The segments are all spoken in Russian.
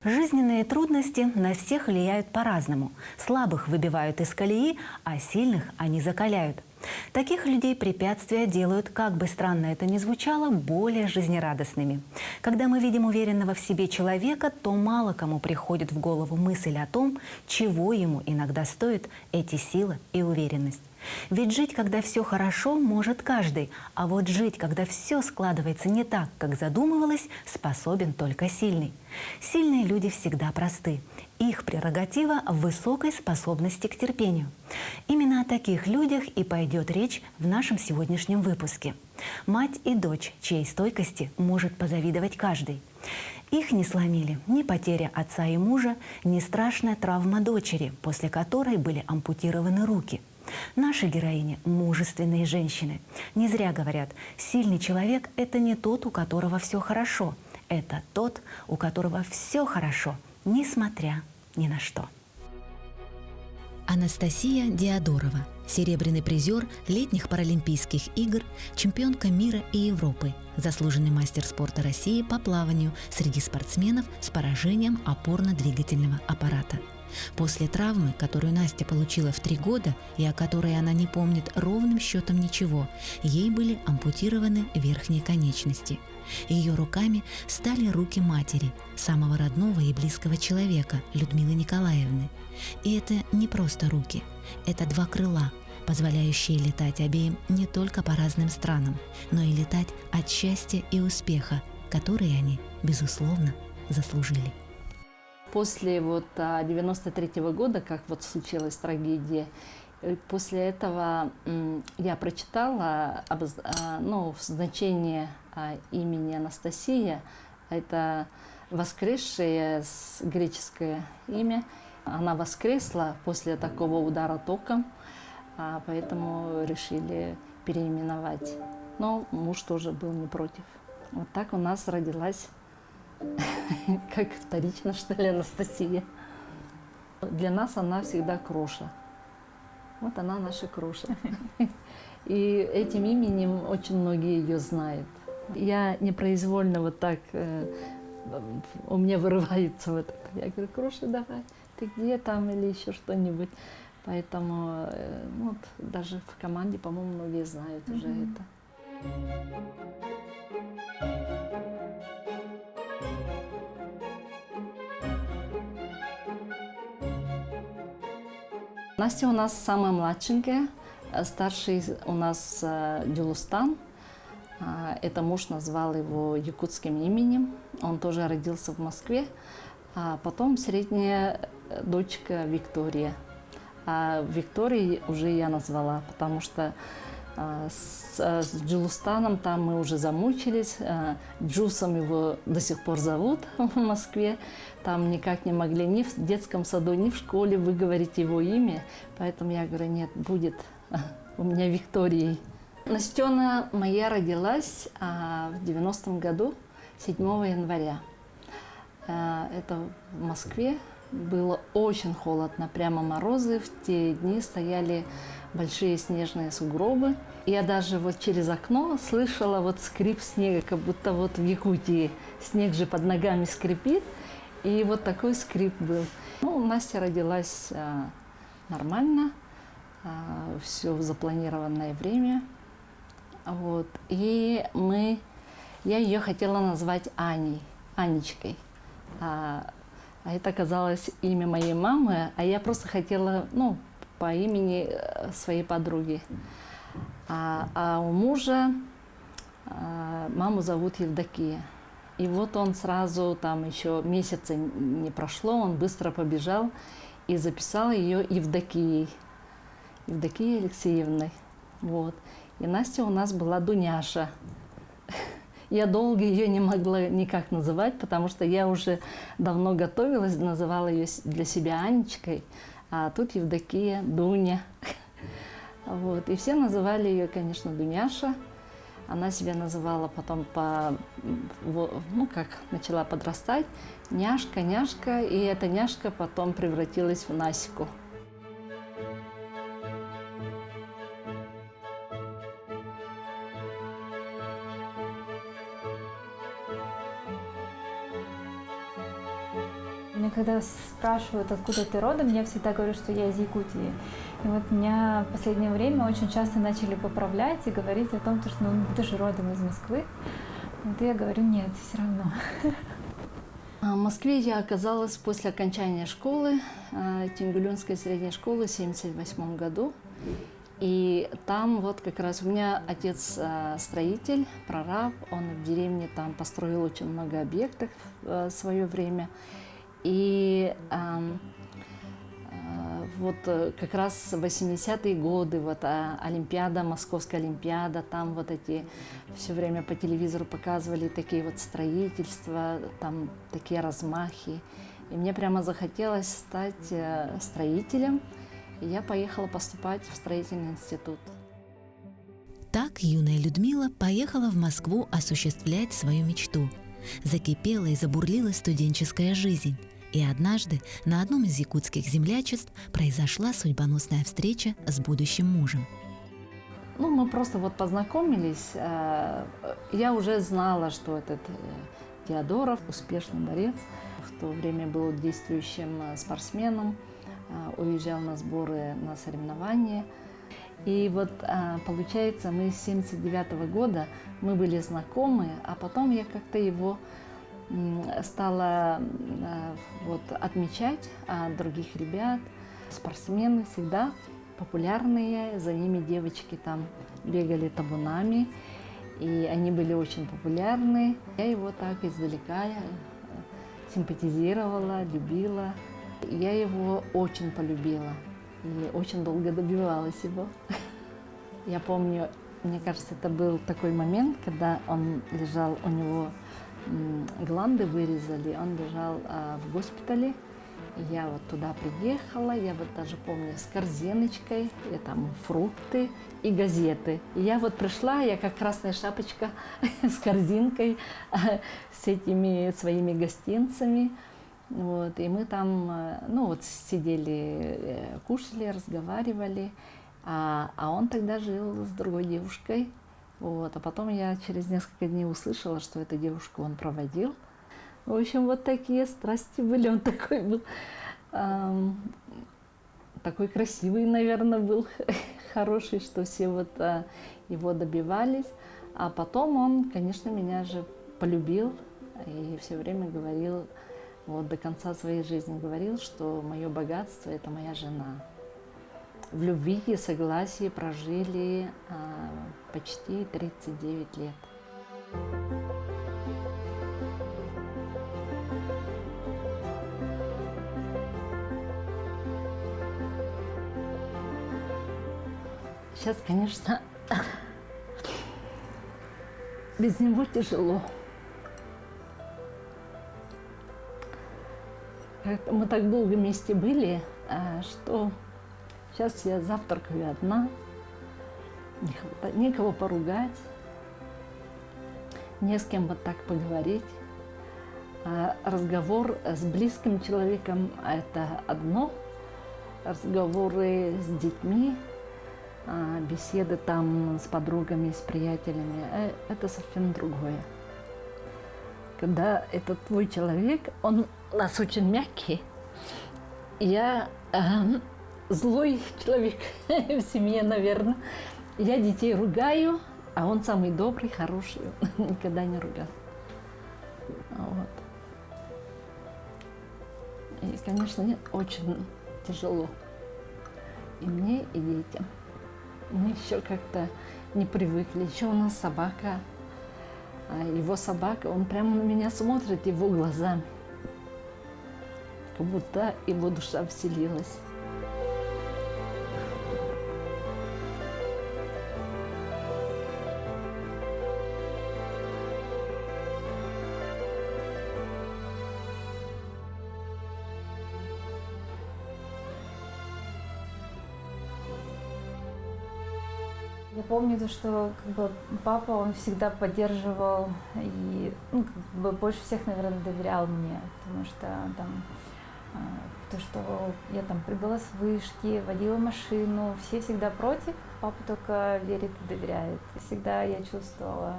Жизненные трудности на всех влияют по-разному. Слабых выбивают из колеи, а сильных они закаляют. Таких людей препятствия делают, как бы странно это ни звучало, более жизнерадостными. Когда мы видим уверенного в себе человека, то мало кому приходит в голову мысль о том, чего ему иногда стоят эти силы и уверенность. Ведь жить, когда все хорошо, может каждый, а вот жить, когда все складывается не так, как задумывалось, способен только сильный. Сильные люди всегда просты. Их прерогатива в высокой способности к терпению. Именно о таких людях и пойдет речь в нашем сегодняшнем выпуске. Мать и дочь, чьей стойкости может позавидовать каждый. Их не сломили ни потеря отца и мужа, ни страшная травма дочери, после которой были ампутированы руки. Наши героини – мужественные женщины. Не зря говорят, сильный человек – это не тот, у которого все хорошо. Это тот, у которого все хорошо, несмотря ни на что. Анастасия Диадорова, серебряный призер летних Паралимпийских игр, чемпионка мира и Европы, заслуженный мастер спорта России по плаванию среди спортсменов с поражением опорно-двигательного аппарата. После травмы, которую Настя получила в 3 года и о которой она не помнит ровным счетом ничего, ей были ампутированы верхние конечности. Ее руками стали руки матери, самого родного и близкого человека, Людмилы Николаевны. И это не просто руки, это 2 крыла, позволяющие летать обеим не только по разным странам, но и летать от счастья и успеха, которые они, безусловно, заслужили. После 93-го года, как случилась трагедия, после этого я прочитала значение имени Анастасия. Это воскресшее греческое имя. Она воскресла после такого удара током, поэтому решили переименовать. Но муж тоже был не против. Вот так у нас родилась как вторично, что ли, Анастасия. Для нас она всегда Кроша. Вот она наша Кроша. И этим именем очень многие ее знают. Я непроизвольно у меня вырывается я говорю: Кроша, давай, ты где там, или еще что-нибудь. Поэтому даже в команде, по-моему, многие знают уже это. Настя у нас самая младшенькая, старший у нас Дюлустан. Это муж назвал его якутским именем. Он тоже родился в Москве. А потом средняя дочка Виктория. А Виктории уже я назвала, потому что с Дюлустаном там мы уже замучились. Джусом его до сих пор зовут в Москве. Там никак не могли ни в детском саду, ни в школе выговорить его имя. Поэтому я говорю: нет, будет у меня Викторией. Настена моя родилась в 90-м году, 7 января. Это в Москве. Было очень холодно, прямо морозы. В те дни стояли большие снежные сугробы. Я даже через окно слышала скрип снега, как будто в Якутии снег же под ногами скрипит. И такой скрип был. Настя родилась нормально, все в запланированное время. И я ее хотела назвать Аней, Анечкой. А это оказалось имя моей мамы, а я просто хотела, по имени своей подруги. А у мужа маму зовут Евдокия. И он сразу, там еще месяца не прошло, он быстро побежал и записал ее Евдокией Алексеевной. И Настя у нас была Дуняша. Я долго ее не могла никак называть, потому что я уже давно готовилась, называла ее для себя Анечкой, а тут Евдокия, Дуня. И все называли ее, конечно, Дуняша. Она себя называла потом как начала подрастать, Няшка, Няшка, и эта Няшка потом превратилась в Насику. Меня когда спрашивают, откуда ты родом, я всегда говорю, что я из Якутии. И вот меня в последнее время очень часто начали поправлять и говорить о том, что ну, ты же родом из Москвы. Вот я говорю, нет, все равно. В Москве я оказалась после окончания школы, Тенгулюнской средней школы в 1978 году. И там вот как раз у меня отец строитель, прораб, он в деревне там построил очень много объектов в свое время. И вот как раз 80-е годы, вот Олимпиада, Московская Олимпиада, там вот эти все время по телевизору показывали такие вот строительства, там такие размахи. И мне прямо захотелось стать строителем, и я поехала поступать в строительный институт. Так юная Людмила поехала в Москву осуществлять свою мечту. Закипела и забурлила студенческая жизнь. И однажды на одном из якутских землячеств произошла судьбоносная встреча с будущим мужем. Ну, мы просто вот познакомились. Я уже знала, что этот Теодоров, успешный борец, в то время был действующим спортсменом, уезжал на сборы, на соревнования. И вот получается, мы с 1979 года мы были знакомы, а потом я как-то его стала вот, отмечать других ребят. Спортсмены всегда популярные, за ними девочки там бегали табунами, и они были очень популярны. Я его так издалека симпатизировала, любила. Я его очень полюбила и очень долго добивалась его. Я помню, мне кажется, это был такой момент, когда он лежал, у него гланды вырезали, он лежал в госпитале. Я вот туда приехала, я вот даже помню с корзиночкой, и там фрукты и газеты. И я вот пришла, я как красная шапочка с корзинкой, с этими своими гостинцами. Вот, и мы там, ну вот сидели, кушали, разговаривали, а он тогда жил с другой девушкой. Вот, а потом я через несколько дней услышала, что эту девушку он проводил. В общем, вот такие страсти были. Он такой был, такой красивый, наверное, был, хороший, что все вот его добивались. А потом он, конечно, меня же полюбил и все время говорил, вот до конца своей жизни говорил, что мое богатство – это моя жена. В любви и согласии прожили почти 39 лет. Сейчас, конечно, без него тяжело. Мы так долго вместе были, что сейчас я завтракаю одна, некого поругать, не с кем вот так поговорить. Разговор с близким человеком – это одно, разговоры с детьми, беседы там с подругами, с приятелями – это совсем другое. Когда этот твой человек, он у нас очень мягкий, я злой человек в семье, наверное. Я детей ругаю, а он самый добрый, хороший, никогда не ругал. Вот. И, конечно, очень тяжело и мне, и детям. Мы еще как-то не привыкли. Еще у нас собака, его собака, он прямо на меня смотрит, его глазами, как будто его душа вселилась. Я помню то, что как бы, папа, он всегда поддерживал и ну, как бы, больше всех, наверное, доверял мне, потому что там то, что я там прыгала с вышки, водила машину, все всегда против, папа только верит и доверяет. Всегда я чувствовала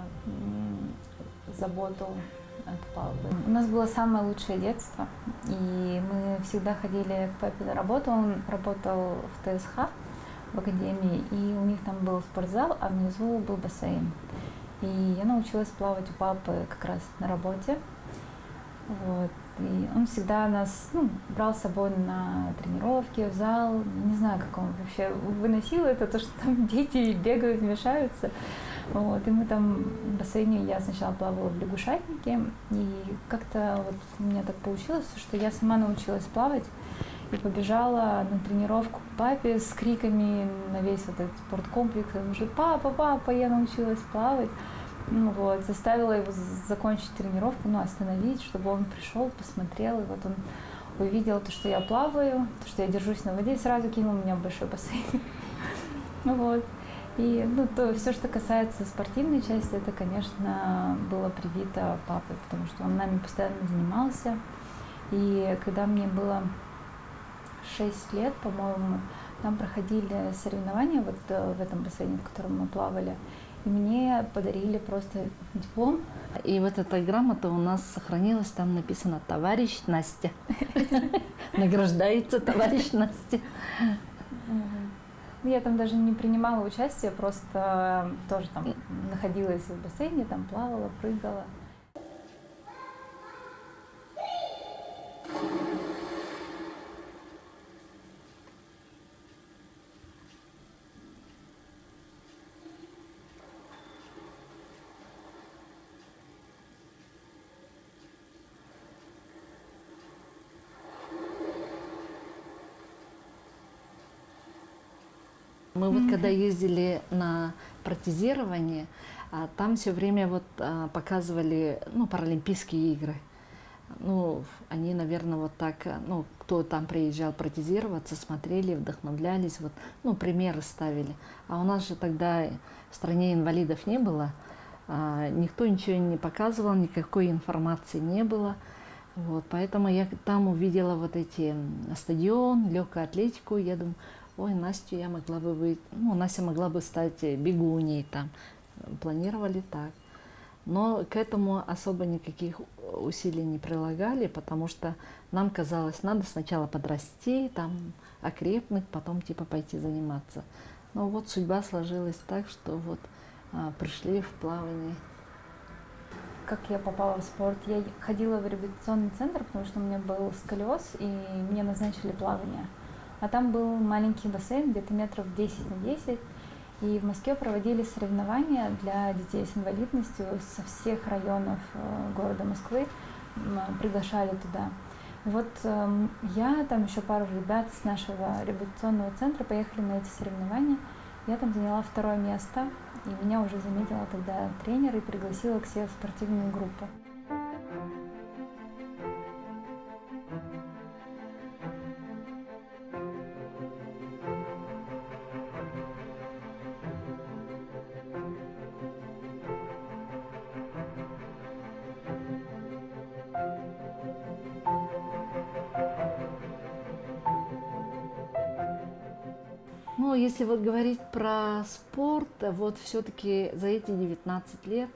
заботу от папы. У нас было самое лучшее детство, и мы всегда ходили к папе на работу. Он работал в ТСХ, в академии, и у них там был спортзал, а внизу был бассейн. И я научилась плавать у папы как раз на работе. Вот. И он всегда нас брал с собой на тренировки, в зал. Не знаю, как он вообще выносил это, то, что там дети бегают, мешаются. Вот. И мы там в бассейне, я сначала плавала в лягушатнике, и как-то вот у меня так получилось, что я сама научилась плавать и побежала на тренировку к папе с криками на весь вот этот спорткомплекс. Он уже: папа, папа, я научилась плавать. Вот, заставила его закончить тренировку, остановить, чтобы он пришел, посмотрел, и вот он увидел то, что я плаваю, то, что я держусь на воде, и сразу кинул меня в большой бассейн. Вот. И то все, что касается спортивной части, это, конечно, было привито папой, потому что он нами постоянно занимался. И когда мне было 6 лет, по-моему, там проходили соревнования вот в этом бассейне, в котором мы плавали. И мне подарили просто диплом. И вот эта грамота у нас сохранилась, там написано «Товарищ Настя». Награждается товарищ Настя. Я там даже не принимала участие, просто тоже там находилась в бассейне, там плавала, прыгала. Мы вот когда ездили на протезирование, там все время вот показывали Паралимпийские игры. Они, наверное, вот так, кто там приезжал протезироваться, смотрели, вдохновлялись, примеры ставили. А у нас же тогда в стране инвалидов не было, никто ничего не показывал, никакой информации не было. Вот, поэтому я там увидела вот эти стадион, легкую атлетику, я думаю: ой, Настя могла бы стать бегуней там. Планировали так. Но к этому особо никаких усилий не прилагали, потому что нам казалось, надо сначала подрасти, там, окрепнуть, потом пойти заниматься. Но вот судьба сложилась так, что вот пришли в плавание. Как я попала в спорт? Я ходила в реабилитационный центр, потому что у меня был сколиоз, и мне назначили плавание. А там был маленький бассейн, где-то метров 10 на 10. И в Москве проводили соревнования для детей с инвалидностью со всех районов города Москвы, приглашали туда. И вот я, там еще пару ребят с нашего реабилитационного центра поехали на эти соревнования. Я там заняла 2-е место, и меня уже заметила тогда тренер и пригласила к себе в спортивную группу. Если вот говорить про спорт, вот все-таки за эти 19 лет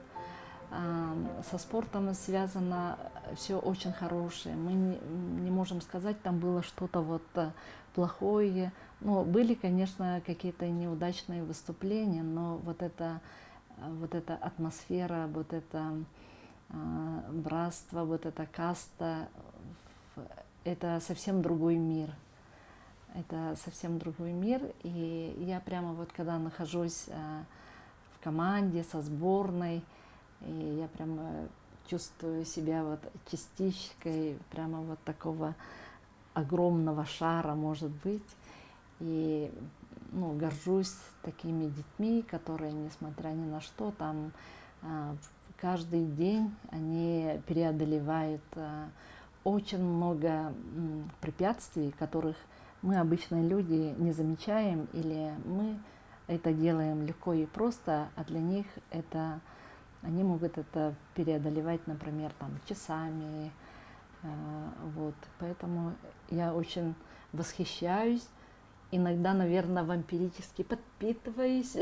со спортом связано все очень хорошее. Мы не можем сказать, там было что-то вот плохое. Были, конечно, какие-то неудачные выступления, но вот эта атмосфера, вот это братство, вот эта каста, это совсем другой мир. Это совсем другой мир, и я прямо вот когда нахожусь в команде, со сборной, и я прямо чувствую себя вот частичкой прямо вот такого огромного шара, может быть, и горжусь такими детьми, которые, несмотря ни на что, там каждый день они преодолевают очень много препятствий, которых мы, обычные люди, не замечаем, или мы это делаем легко и просто, а для них они могут это преодолевать, например, часами. Вот. Поэтому я очень восхищаюсь, иногда, наверное, вампирически подпитываюсь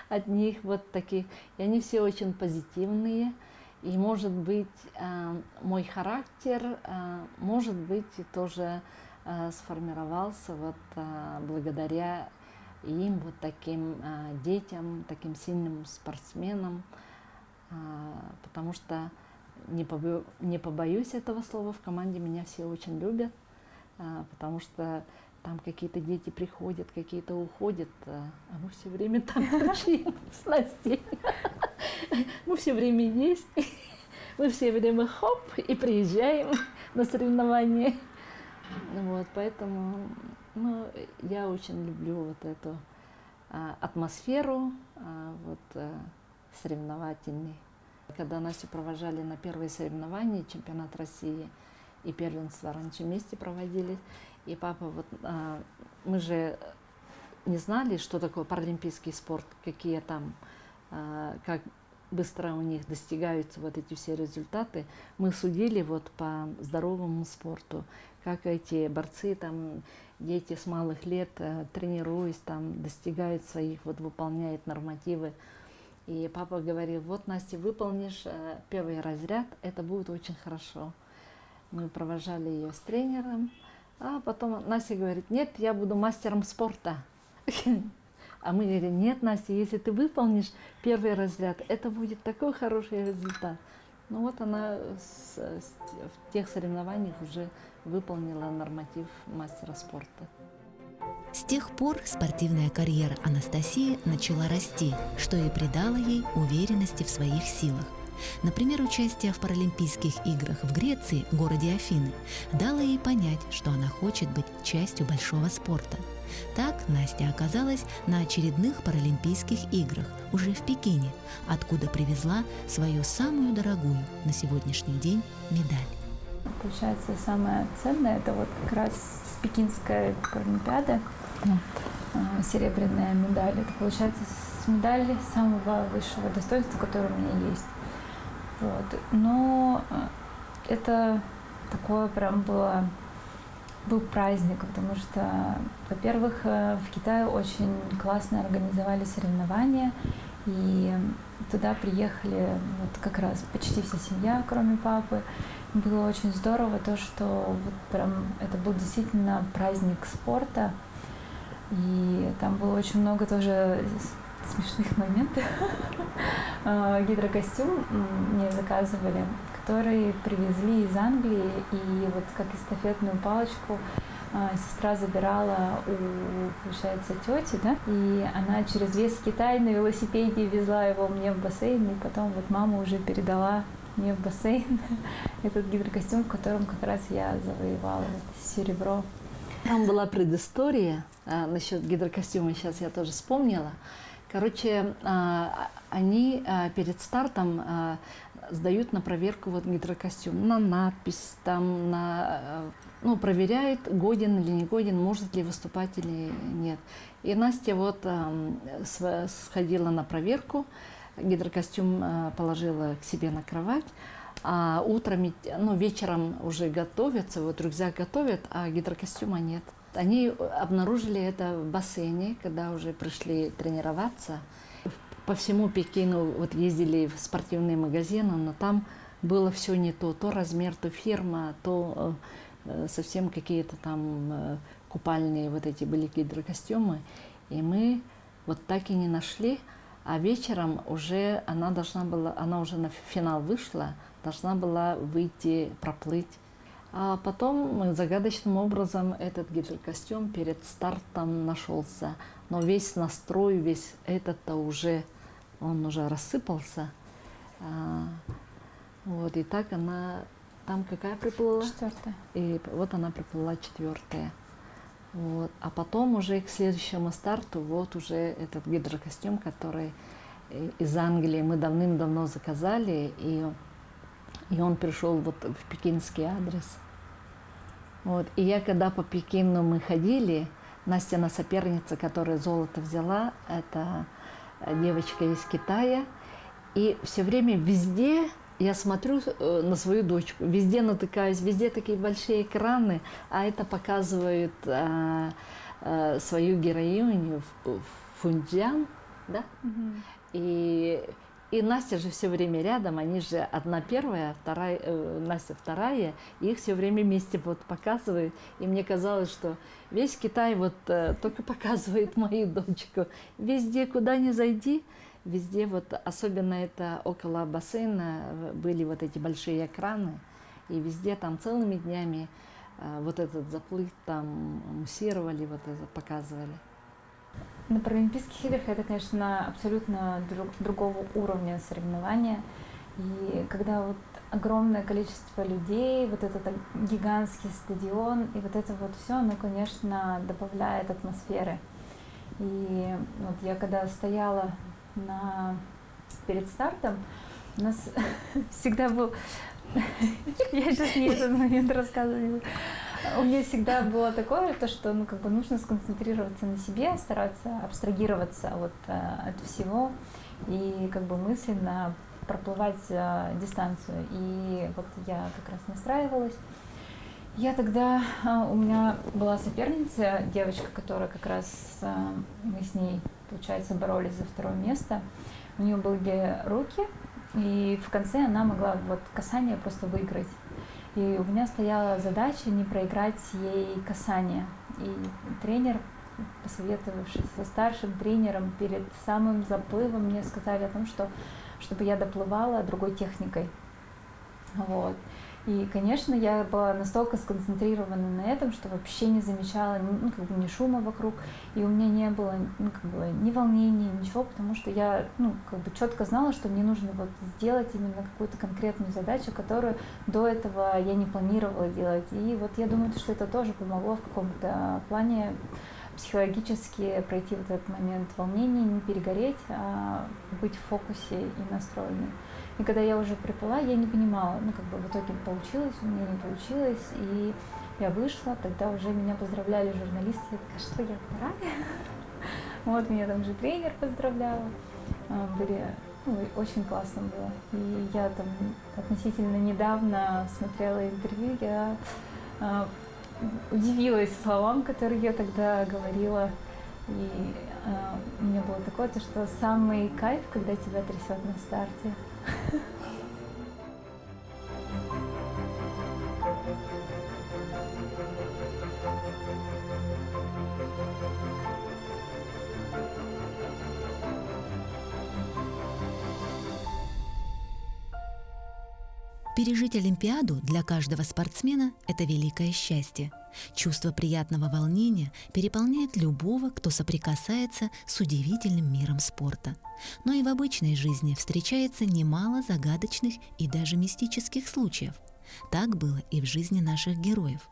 от них вот таких. И они все очень позитивные, И, может быть, мой характер, может быть, тоже сформировался вот благодаря им, вот таким детям, таким сильным спортсменам, потому что, не побоюсь этого слова, в команде меня все очень любят, потому что там какие-то дети приходят, какие-то уходят, а мы все время там торчим с Настей. Мы все время есть, мы все время хоп и приезжаем на соревнования. Вот, поэтому я очень люблю вот эту атмосферу соревновательной. Когда Настю провожали на первые соревнования, чемпионат России и первенство раньше вместе проводились, и папа, мы же не знали, что такое паралимпийский спорт, какие там, как быстро у них достигаются вот эти все результаты. Мы судили вот по здоровому спорту, как эти борцы, там, дети с малых лет, тренируясь, там, достигают своих, вот, выполняют нормативы. И папа говорил: вот, Настя, выполнишь первый разряд, это будет очень хорошо. Мы провожали ее с тренером, а потом Настя говорит: нет, я буду мастером спорта. А мы говорим: нет, Настя, если ты выполнишь первый разряд, это будет такой хороший результат. Ну вот она в тех соревнованиях уже выполнила норматив мастера спорта. С тех пор спортивная карьера Анастасии начала расти, что и придало ей уверенности в своих силах. Например, участие в Паралимпийских играх в Греции, городе Афины, дало ей понять, что она хочет быть частью большого спорта. Так Настя оказалась на очередных Паралимпийских играх уже в Пекине, откуда привезла свою самую дорогую на сегодняшний день медаль. Получается, самое ценное — это вот как раз с Пекинской Паралимпиады серебряная медаль. Это получается медаль самого высшего достоинства, которое у меня есть. Вот. Но это такое прям был праздник, потому что, во-первых, в Китае очень классно организовали соревнования, и туда приехали вот как раз почти вся семья, кроме папы. Было очень здорово то, что вот прям это был действительно праздник спорта, и там было очень много тоже смешных моментов. Гидрокостюм мне заказывали, который привезли из Англии, и вот как эстафетную палочку сестра забирала у, получается, тети, да, и она через весь Китай на велосипеде везла его мне в бассейн, и потом вот мама уже передала мне в бассейн этот гидрокостюм, в котором как раз я завоевала серебро. Там была предыстория насчет гидрокостюма, сейчас я тоже вспомнила. Короче, они перед стартом сдают на проверку вот гидрокостюм, на надпись, там, проверяют, годен или не годен, может ли выступать или нет. И Настя вот сходила на проверку, гидрокостюм положила к себе на кровать, а утром, вечером уже готовятся, вот рюкзак готовят, а гидрокостюма нет. Они обнаружили это в бассейне, когда уже пришли тренироваться. По всему Пекину вот ездили в спортивные магазины, но там было все не то размер, то фирма, то совсем какие-то там купальные вот эти были гидрокостюмы. И мы вот так и не нашли, а вечером уже она уже на финал вышла, должна была выйти, проплыть. А потом загадочным образом этот гидрокостюм перед стартом нашелся. Но весь настрой, весь этот-то он уже рассыпался. Вот, и так она там какая приплыла? 4-я. И вот она приплыла 4-я. Вот. А потом уже к следующему старту вот уже этот гидрокостюм, который из Англии мы давным-давно заказали, и он пришел вот в пекинский адрес. Вот. И я когда по Пекину мы ходили, Настина соперница, которая золото взяла, это девочка из Китая. И все время везде я смотрю на свою дочку, везде натыкаюсь, везде такие большие экраны, а это показывает свою героиню Фунджан, да? И И Настя же все время рядом, они же одна первая, вторая, Настя вторая, и их все время вместе вот показывают. И мне казалось, что весь Китай вот только показывает мою дочку. Везде, куда ни зайди, везде вот, особенно это около бассейна были вот эти большие экраны, и везде там целыми днями вот этот заплыв там муссировали, вот это показывали. На Паралимпийских играх это, конечно, абсолютно другого уровня соревнования. И когда вот огромное количество людей, вот этот гигантский стадион, и вот это вот все, оно, конечно, добавляет атмосферы. И вот я когда стояла перед стартом, у нас всегда был... Я сейчас не этот момент рассказываю. У меня всегда было такое, то, что нужно сконцентрироваться на себе, стараться абстрагироваться от всего и мысленно проплывать дистанцию. И вот я как раз настраивалась. Я тогда, у меня была соперница, девочка, которая как раз, мы с ней, получается, боролись за второе место. У нее были руки, и в конце она могла касание просто выиграть. И у меня стояла задача не проиграть ей касание. И тренер, посоветовавшись со старшим тренером перед самым заплывом, мне сказали о том, что чтобы я доплывала другой техникой. Вот. И, конечно, я была настолько сконцентрирована на этом, что вообще не замечала ни шума вокруг, и у меня не было ни волнения, ничего, потому что я четко знала, что мне нужно сделать именно какую-то конкретную задачу, которую до этого я не планировала делать. И вот я думаю, что это тоже помогло в каком-то плане психологически пройти вот этот момент волнения, не перегореть, а быть в фокусе и настроенной. И когда я уже приплыла, я не понимала, в итоге получилось, у меня не получилось, и я вышла, тогда уже меня поздравляли журналисты, я такая, что я вторая? Вот, меня там же тренер поздравляла, очень классно было. И я там относительно недавно смотрела интервью, я удивилась словам, которые я тогда говорила, и у меня было такое, что самый кайф, когда тебя трясет на старте. Пережить Олимпиаду для каждого спортсмена – это великое счастье. Чувство приятного волнения переполняет любого, кто соприкасается с удивительным миром спорта. Но и в обычной жизни встречается немало загадочных и даже мистических случаев. Так было и в жизни наших героев.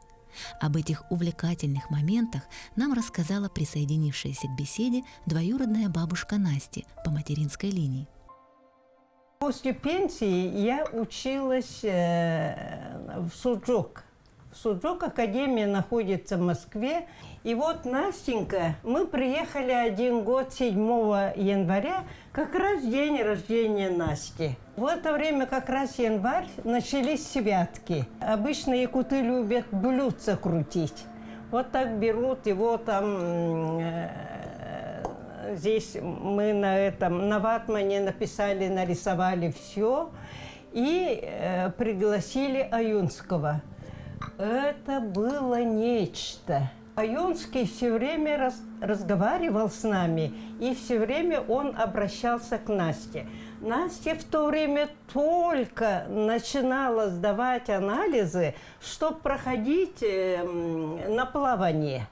Об этих увлекательных моментах нам рассказала присоединившаяся к беседе двоюродная бабушка Насти по материнской линии. После пенсии я училась в Суджук. Суджук академия находится в Москве. И вот Настенька, мы приехали один год 7 января, как раз день рождения Насти. В это время, как раз январь, начались святки. Обычно якуты любят блюдца крутить. Вот так берут его там... Здесь мы на ватмане написали, нарисовали все и пригласили Аюнского. Это было нечто. Аюнский все время разговаривал с нами, и все время он обращался к Насте. Настя в то время только начинала сдавать анализы, чтобы проходить на плавание.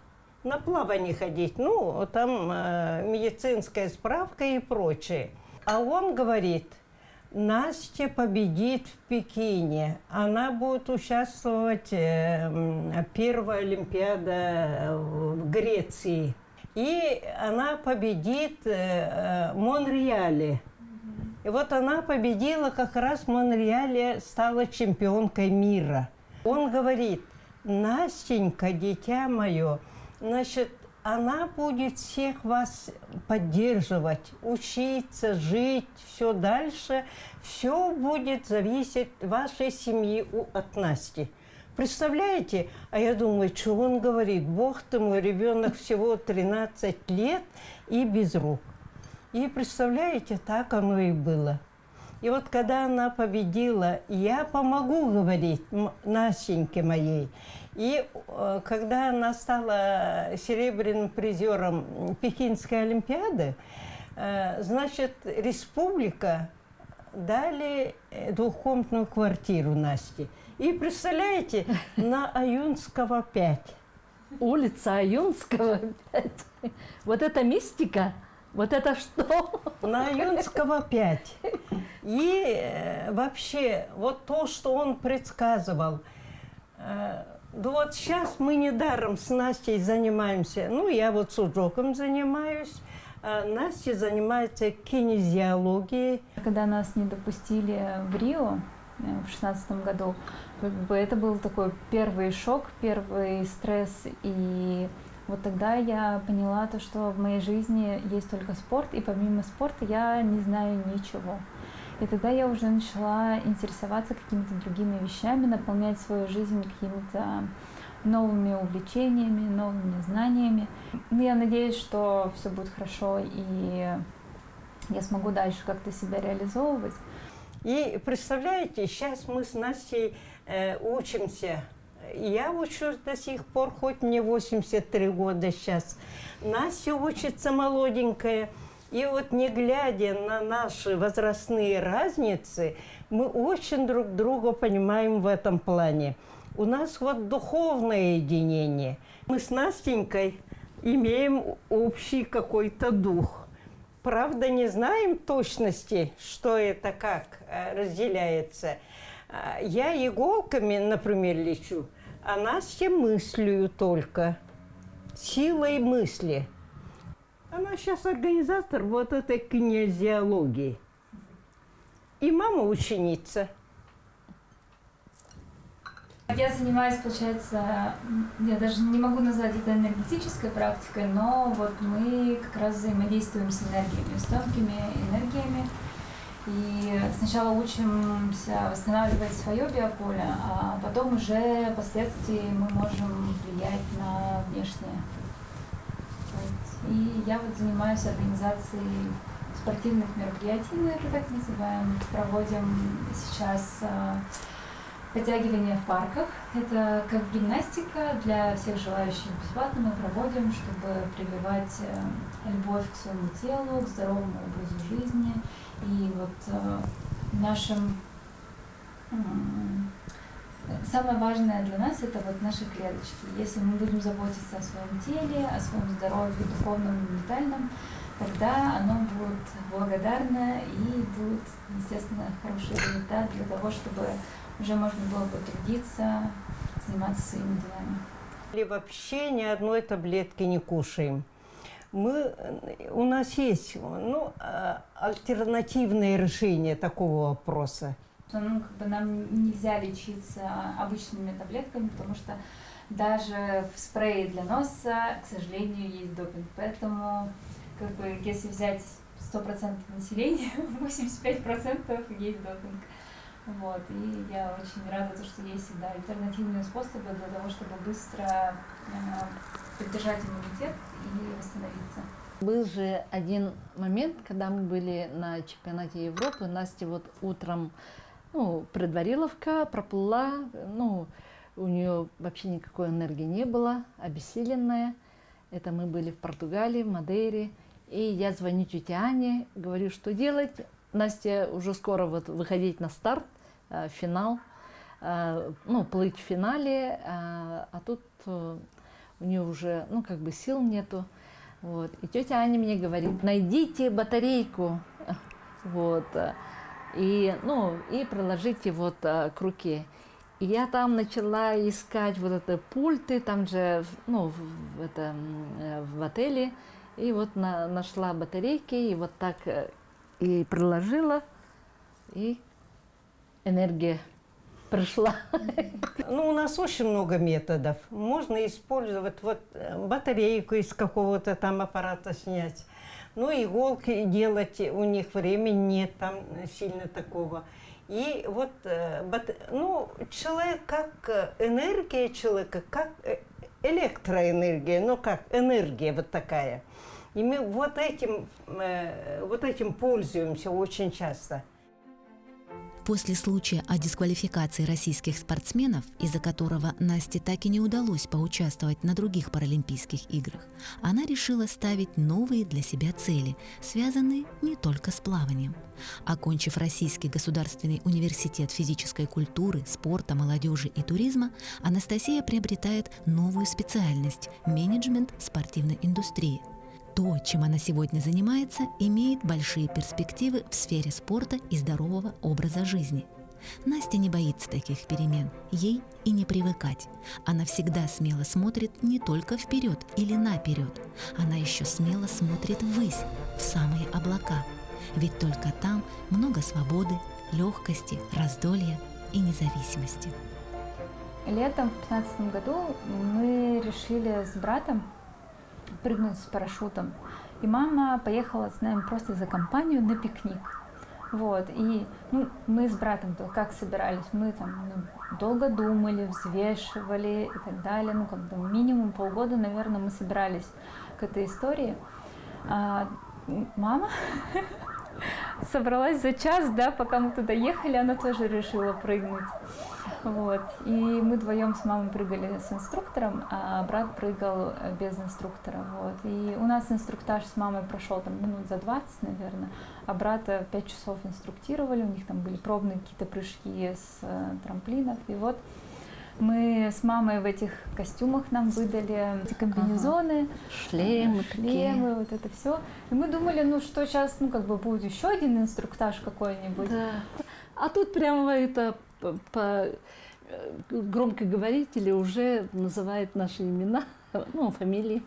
На плавание ходить, там медицинская справка и прочее. А он говорит, Настя победит в Пекине, она будет участвовать первая Олимпиада в Греции, и она победит в Монреале. И вот она победила как раз в Монреале, стала чемпионкой мира. Он говорит, Настенька, дитя мое, значит, она будет всех вас поддерживать, учиться, жить, все дальше. Все будет зависеть от вашей семьи от Насти. Представляете? А я думаю, что он говорит? Бог ты мой, ребенок всего 13 лет и без рук. И представляете, так оно и было. И вот когда она победила, я помогу, говорить Настеньке моей. И когда она стала серебряным призером Пекинской Олимпиады, значит, республика дали двухкомнатную квартиру Насте. И представляете, на Аюнского 5. Улица Аюнского 5. Вот это мистика? Вот это что? На Аюнского 5. И вообще, вот то, что он предсказывал, да вот сейчас мы недаром с Настей занимаемся. Ну, я вот судоком занимаюсь, а Настя занимается кинезиологией. Когда нас не допустили в Рио в 2016 году, как бы это был такой первый шок, первый стресс. И вот тогда я поняла то, что в моей жизни есть только спорт, и помимо спорта я не знаю ничего. И тогда я уже начала интересоваться какими-то другими вещами, наполнять свою жизнь какими-то новыми увлечениями, новыми знаниями. Я надеюсь, что все будет хорошо, и я смогу дальше как-то себя реализовывать. И представляете, сейчас мы с Настей учимся. Я учусь до сих пор, хоть мне 83 года сейчас. Настя учится молоденькая. И вот не глядя на наши возрастные разницы, мы очень друг друга понимаем в этом плане. У нас вот духовное единение. Мы с Настенькой имеем общий какой-то дух. Правда, не знаем точности, что это как разделяется. Я иголками, например, лечу, а Настя мыслью только, силой мысли. Она сейчас организатор вот этой кинезиологии. И мама ученица. Я занимаюсь, получается, я даже не могу назвать это энергетической практикой, но вот мы как раз взаимодействуем с энергиями, с тонкими энергиями. И сначала учимся восстанавливать свое биополе, а потом уже впоследствии мы можем влиять на внешнее. Вот. И я вот занимаюсь организацией спортивных мероприятий, мы это так называем. Проводим сейчас подтягивания в парках. Это как гимнастика для всех желающих бесплатно мы проводим, чтобы прививать любовь к своему телу, к здоровому образу жизни. И вот нашим самое важное для нас это вот наши клеточки. Если мы будем заботиться о своем теле, о своем здоровье, духовном и ментальном, тогда оно будет благодарно и будет, естественно, хороший результат для того, чтобы уже можно было бы трудиться, заниматься своими делами. Или вообще ни одной таблетки не кушаем. У нас есть альтернативное решение такого вопроса. Нам нельзя лечиться обычными таблетками, потому что даже в спрее для носа, к сожалению, есть допинг. Поэтому, если взять 100% населения, 85% есть допинг. Вот. И я очень рада, что есть всегда альтернативные способы для того, чтобы быстро поддержать иммунитет и восстановиться. Был же один момент, когда мы были на чемпионате Европы. Настя вот утром предвариловка, проплыла, у нее вообще никакой энергии не было, обессиленная. Это мы были в Португалии, в Мадейре. И я звоню тете Ане, говорю, что делать. Настя уже скоро выходить на старт, финал, плыть в финале, а тут у нее уже, сил нету. Вот. И тетя Аня мне говорит, найдите батарейку, вот, и приложите к руке. И я там начала искать вот это пульты, там же, в отеле, и вот нашла батарейки, и вот так и приложила, и энергия пришла. У нас очень много методов. Можно использовать батарейку из какого-то там аппарата снять. Иголки делать у них времени нет там сильно такого. И вот, человек как энергия человека, как электроэнергия, как энергия вот такая. И мы вот этим пользуемся очень часто. После случая о дисквалификации российских спортсменов, из-за которого Насте так и не удалось поучаствовать на других Паралимпийских играх, она решила ставить новые для себя цели, связанные не только с плаванием. Окончив Российский государственный университет физической культуры, спорта, молодежи и туризма, Анастасия приобретает новую специальность – менеджмент спортивной индустрии. То, чем она сегодня занимается, имеет большие перспективы в сфере спорта и здорового образа жизни. Настя не боится таких перемен, ей и не привыкать. Она всегда смело смотрит не только вперед или наперед, она еще смело смотрит ввысь, в самые облака. Ведь только там много свободы, легкости, раздолья и независимости. Летом в 2015 году мы решили с братом прыгнуть с парашютом. И мама поехала с нами просто за компанию на пикник. Вот. И мы с братом как собирались, мы там долго думали, взвешивали и так далее. Минимум полгода, наверное, мы собирались к этой истории. А мама собралась за час, да, пока мы туда ехали, она тоже решила прыгнуть. Вот. И мы вдвоем с мамой прыгали с инструктором, а брат прыгал без инструктора. Вот. И у нас инструктаж с мамой прошел там минут за 20, наверное, а брата 5 часов инструктировали, у них там были пробные какие-то прыжки с трамплинов. И вот мы с мамой в этих костюмах нам выдали эти комбинезоны, шлемы, вот это все. И мы думали, что сейчас, будет еще один инструктаж какой-нибудь. Да. А тут прямо это по громкоговорители уже называют наши имена, фамилии,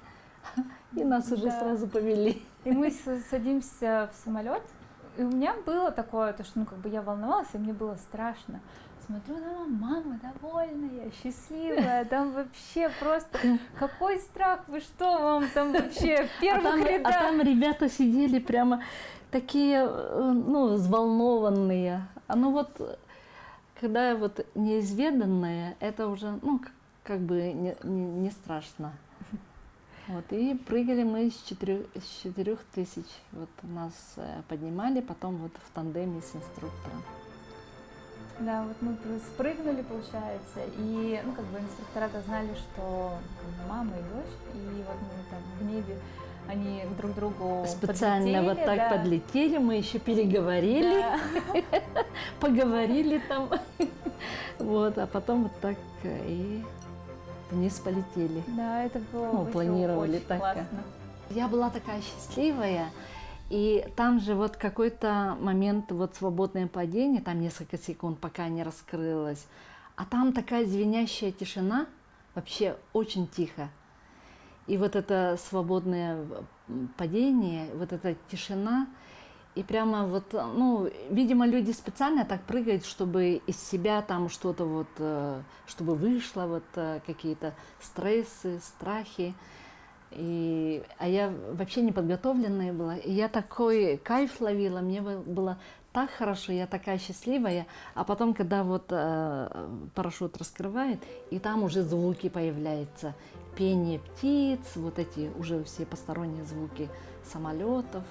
и нас уже сразу повели. И мы садимся в самолет, и у меня было такое, что я волновалась, и мне было страшно. Смотрю на маму, довольная, счастливая, там вообще просто какой страх, вы что, вам там вообще в первых рядах? А там ребята сидели прямо такие, взволнованные. Когда неизведанное, это уже, не страшно. Вот, и прыгали мы с 4000. Вот нас поднимали, потом в тандеме с инструктором. Да, мы спрыгнули, получается, и, инструктора-то знали, что мама и дочь, и мы там в небе, они друг другу специально подлетели, подлетели, мы еще переговорили, поговорили там, а потом и вниз полетели. Да, это было планировали очень так. классно. Я была такая счастливая. И там же какой-то момент свободное падение, там несколько секунд, пока не раскрылось. А там такая звенящая тишина, вообще очень тихо. И это свободное падение, эта тишина. И прямо видимо, люди специально так прыгают, чтобы из себя там что-то чтобы вышло, какие-то стрессы, страхи. А я вообще неподготовленная была, и я такой кайф ловила, мне было так хорошо, я такая счастливая, а потом, когда парашют раскрывает, и там уже звуки появляются, пение птиц, эти уже все посторонние звуки самолетов,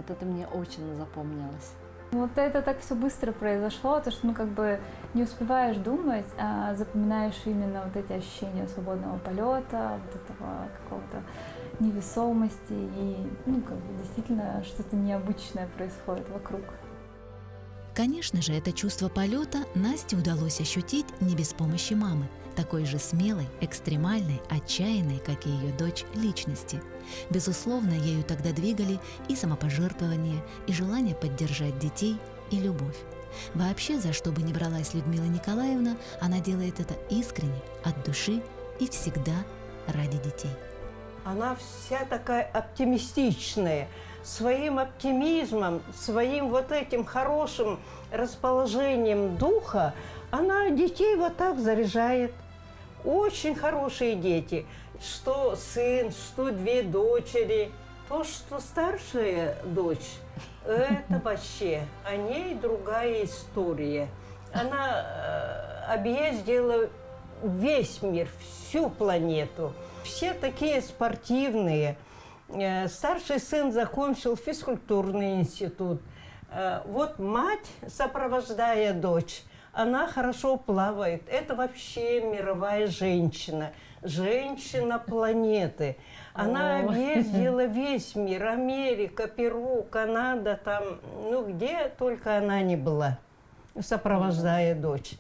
это мне очень запомнилось. Это так все быстро произошло, то что не успеваешь думать, а запоминаешь именно эти ощущения свободного полета, этого какого-то невесомости, и действительно что-то необычное происходит вокруг. Конечно же, это чувство полета Насте удалось ощутить не без помощи мамы, такой же смелой, экстремальной, отчаянной, как и ее дочь, личности. Безусловно, ею тогда двигали и самопожертвование, и желание поддержать детей, и любовь. Вообще, за что бы ни бралась Людмила Николаевна, она делает это искренне, от души и всегда ради детей. Она вся такая оптимистичная, своим оптимизмом, своим этим хорошим расположением духа, она детей так заряжает. Очень хорошие дети, что сын, что две дочери. То, что старшая дочь, это вообще о ней другая история. Она объездила весь мир, всю планету. Все такие спортивные. Старший сын закончил физкультурный институт. Вот мать, сопровождая дочь, она хорошо плавает. Это вообще мировая женщина. Женщина планеты. Она объездила весь мир. Америка, Перу, Канада, там, ну где только она не была, сопровождая дочь.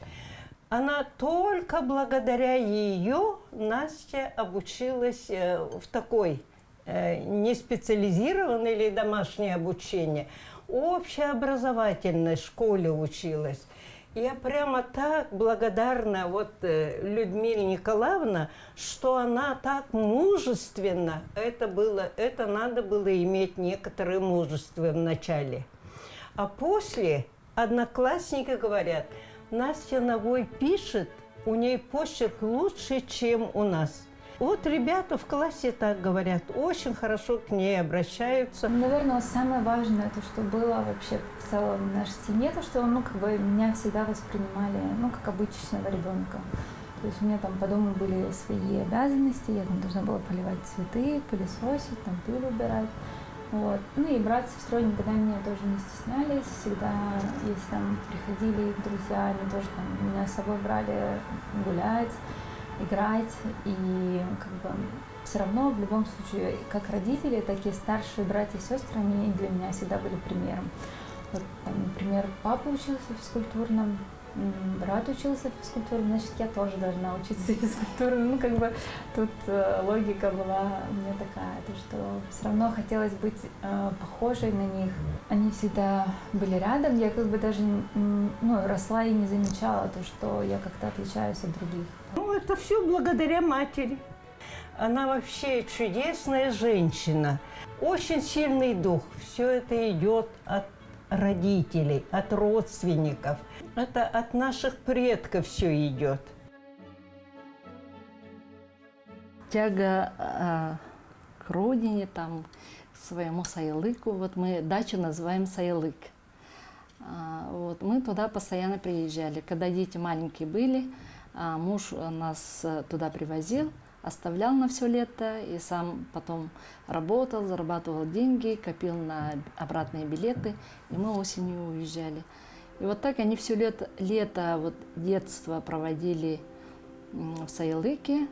Она только благодаря ее, Настя обучилась в такой не специализированной или домашнее обучение, общеобразовательной школе училась. Я прямо так благодарна вот Людмиле Николаевне, что она так мужественно, это надо было иметь некоторое мужество в начале. А после одноклассники говорят, Настя Навой пишет, у ней почерк лучше, чем у нас. Вот ребята в классе так говорят, очень хорошо к ней обращаются. Наверное, самое важное, то, что было вообще в целом в нашей семье, то, что, ну, как бы меня всегда воспринимали, ну, как обычного ребенка. То есть у меня там по дому были свои обязанности, я там должна была поливать цветы, пылесосить, там пыль убирать. Вот. Ну и брат с сестрой никогда меня тоже не стеснялись, всегда, если там приходили их друзья, они тоже там меня с собой брали гулять, играть, и как бы все равно в любом случае, как родители, так и старшие братья и сестры, они для меня всегда были примером. Вот, там, например, папа учился в физкультурном, брат учился в физкультуре, значит, я тоже должна учиться физкультуре. Ну, как бы тут логика была у меня такая, то, что все равно хотелось быть похожей на них. Они всегда были рядом, я как бы даже росла и не замечала то, что я как-то отличаюсь от других. Ну, это все благодаря матери. Она вообще чудесная женщина, очень сильный дух. Все это идет от родителей, от родственников. Это от наших предков все идет. Тяга к родине, там, к своему Саялыку. Вот мы дачу называем Саялык. Вот, мы туда постоянно приезжали. Когда дети маленькие были, муж нас туда привозил, оставлял на все лето и сам потом работал, зарабатывал деньги, копил на обратные билеты, и мы осенью уезжали. И вот так они все лето вот, детство проводили в Саялыке,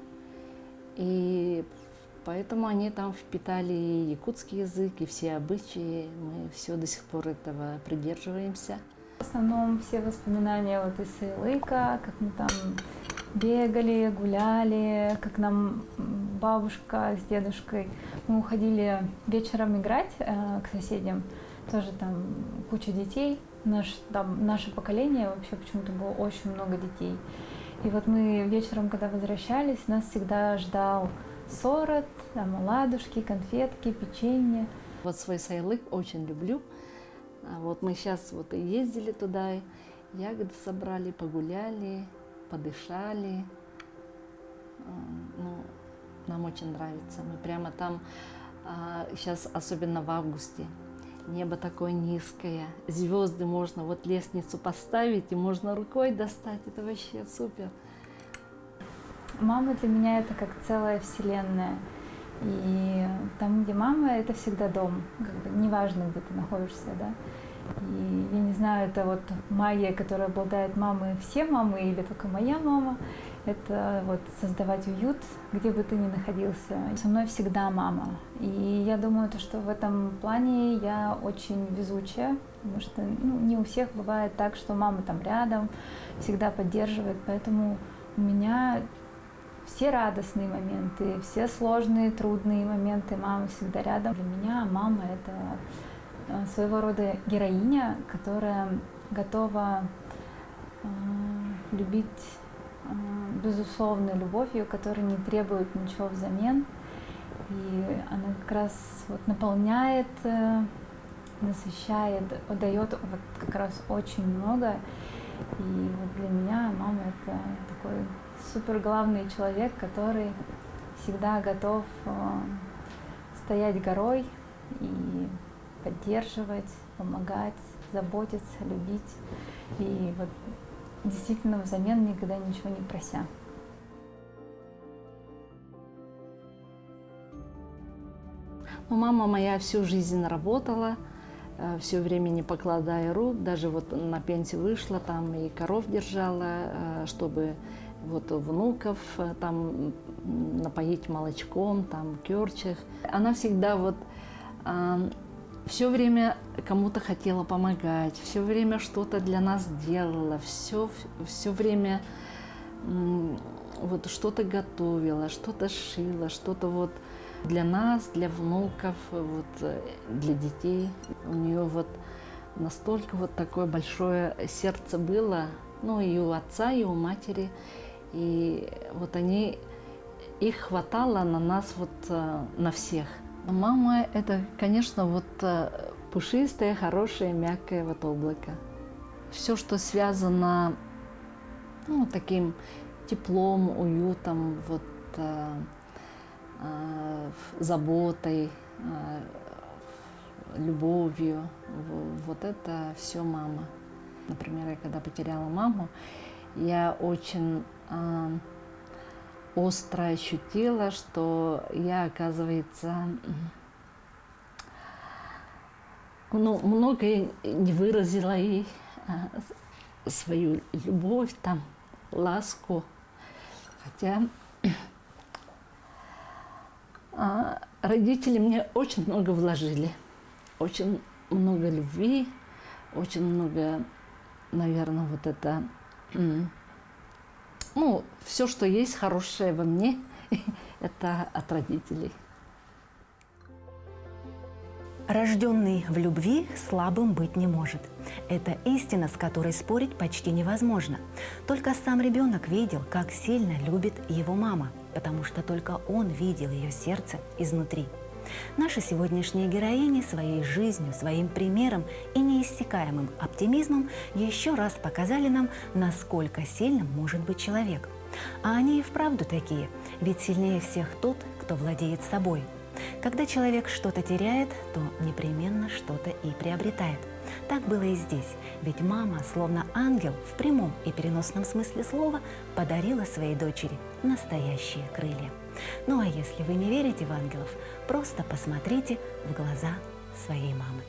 и поэтому они там впитали и якутский язык, и все обычаи. Мы все до сих пор этого придерживаемся. В основном все воспоминания вот из Саялыка, как мы там бегали, гуляли, как нам бабушка с дедушкой, мы уходили вечером играть к соседям, тоже там куча детей, наше поколение вообще почему-то было очень много детей. И вот мы вечером, когда возвращались, нас всегда ждал сорот, там, оладушки, конфетки, печенье. Вот свой Саялык очень люблю. Вот мы сейчас вот и ездили туда, ягоды собрали, погуляли, подышали. Ну, нам очень нравится. Мы прямо там, сейчас особенно в августе, небо такое низкое, звезды можно, вот лестницу поставить и можно рукой достать. Это вообще супер. Мама для меня это как целая вселенная. И там, где мама, это всегда дом. Как бы неважно, где ты находишься, да. И я не знаю, это вот магия, которая обладает мамой, все мамы или только моя мама. Это вот создавать уют, где бы ты ни находился. Со мной всегда мама. И я думаю, что в этом плане я очень везучая, потому что не у всех бывает так, что мама там рядом, всегда поддерживает. Поэтому у меня все радостные моменты, все сложные, трудные моменты мама всегда рядом. Для меня мама — это своего рода героиня, которая готова любить безусловной любовью, которая не требует ничего взамен. И она как раз вот наполняет, насыщает, дает вот как раз очень много. И вот для меня мама — это такой супер главный человек, который всегда готов стоять горой и поддерживать, помогать, заботиться, любить. И вот действительно взамен никогда ничего не прося. Ну, мама моя всю жизнь работала, все время не покладая рук, даже вот на пенсию вышла, там и коров держала, чтобы вот внуков там напоить молочком, там кёрчих. Она всегда вот все время кому-то хотела помогать, все время что-то для нас делала, все время вот что-то готовила, что-то шила, что-то вот для нас, для внуков, вот для детей. У нее вот настолько вот такое большое сердце было, ну и у отца, и у матери. И вот их хватало на нас вот на всех. Мама – это, конечно, вот пушистое, хорошее, мягкое вот облако. Все, что связано, ну, таким теплом, уютом, вот заботой, любовью, вот это все мама. Например, я когда потеряла маму, я очень остро ощутила, что я, оказывается, ну, многое не выразила ей, свою любовь, там, ласку. Хотя родители мне очень много вложили, очень много любви, очень много, наверное, вот это, ну, все, что есть хорошее во мне, это от родителей. Рожденный в любви слабым быть не может. Это истина, с которой спорить почти невозможно. Только сам ребенок видел, как сильно любит его мама, потому что только он видел ее сердце изнутри. Наши сегодняшние героини своей жизнью, своим примером и неиссякаемым оптимизмом еще раз показали нам, насколько сильным может быть человек. А они и вправду такие, ведь сильнее всех тот, кто владеет собой. Когда человек что-то теряет, то непременно что-то и приобретает. Так было и здесь, ведь мама, словно ангел, в прямом и переносном смысле слова, подарила своей дочери настоящие крылья. Ну а если вы не верите в ангелов, просто посмотрите в глаза своей мамы.